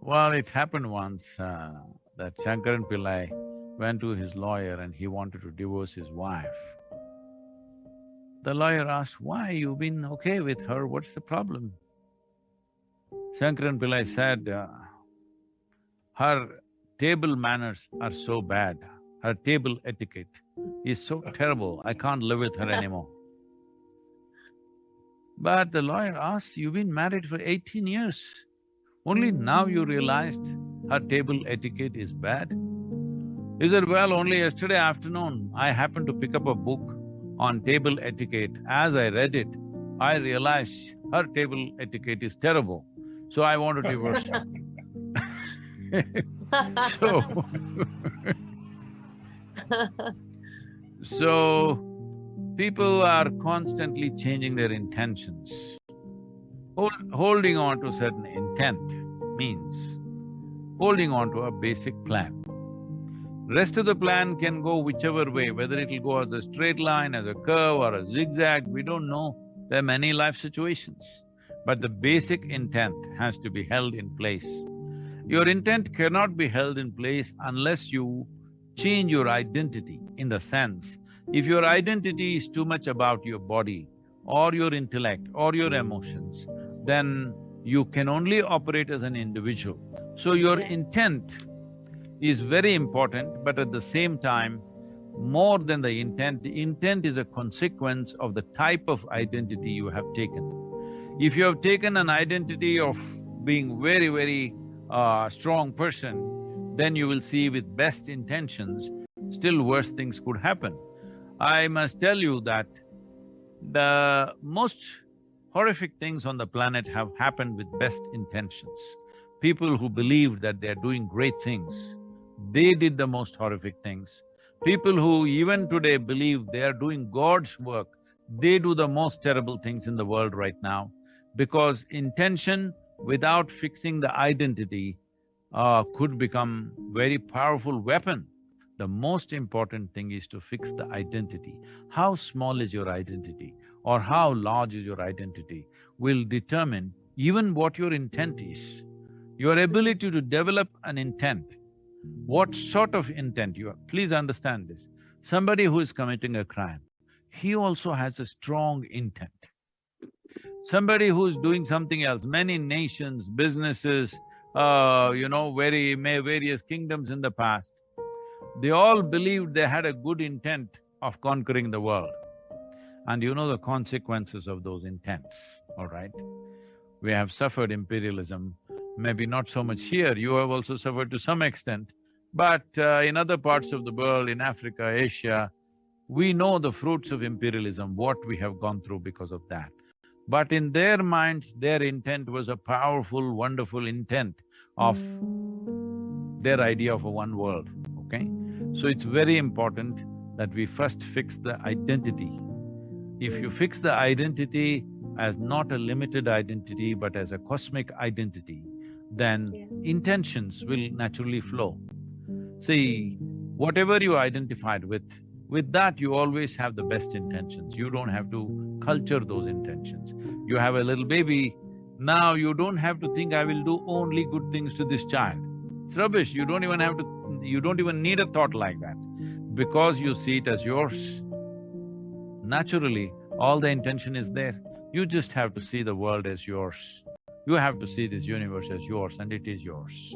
Well, it happened once that Shankaran Pillai went to his lawyer and he wanted to divorce his wife. The lawyer asked, "Why? You've been okay with her, what's the problem?" Shankaran Pillai said, her table manners are so bad, her table etiquette is so terrible, I can't live with her anymore. But the lawyer asked, "You've been married for 18 years. Only now you realized her table etiquette is bad?" He said, "Well, only yesterday afternoon, I happened to pick up a book on table etiquette. As I read it, I realized her table etiquette is terrible, so I want to divorce her." So, so people are constantly changing their intentions. Holding on to certain intent means holding on to a basic plan. Rest of the plan can go whichever way, whether it'll go as a straight line, as a curve or a zigzag, we don't know. There are many life situations. But the basic intent has to be held in place. Your intent cannot be held in place unless you change your identity, in the sense, if your identity is too much about your body or your intellect or your emotions, then you can only operate as an individual. So your intent is very important, but at the same time, more than the intent is a consequence of the type of identity you have taken. If you have taken an identity of being very strong person, then you will see with best intentions, still worse things could happen. I must tell you that the most horrific things on the planet have happened with best intentions. People who believed that they're doing great things, they did the most horrific things. People who even today believe they are doing God's work, they do the most terrible things in the world right now, because intention without fixing the identity could become very powerful weapon. The most important thing is to fix the identity. How small is your identity or how large is your identity will determine even what your intent is. Your ability to develop an intent, what sort of intent you have. Please understand this. Somebody who is committing a crime, he also has a strong intent. Somebody who is doing something else, many nations, businesses, various kingdoms in the past, they all believed they had a good intent of conquering the world. And you know the consequences of those intents, all right? We have suffered imperialism, maybe not so much here, you have also suffered to some extent, but in other parts of the world, in Africa, Asia, we know the fruits of imperialism, what we have gone through because of that. But in their minds, their intent was a powerful, wonderful intent of their idea of a one world, okay? So it's very important that we first fix the identity. If you fix the identity as not a limited identity but as a cosmic identity, then intentions will naturally flow. See, whatever you identified with that you always have the best intentions. You don't have to culture those intentions. You have a little baby, now you don't have to think, I will do only good things to this child. It's rubbish, you don't even need a thought like that, because you see it as yours. Naturally, all the intention is there. You just have to see the world as yours. You have to see this universe as yours and it is yours.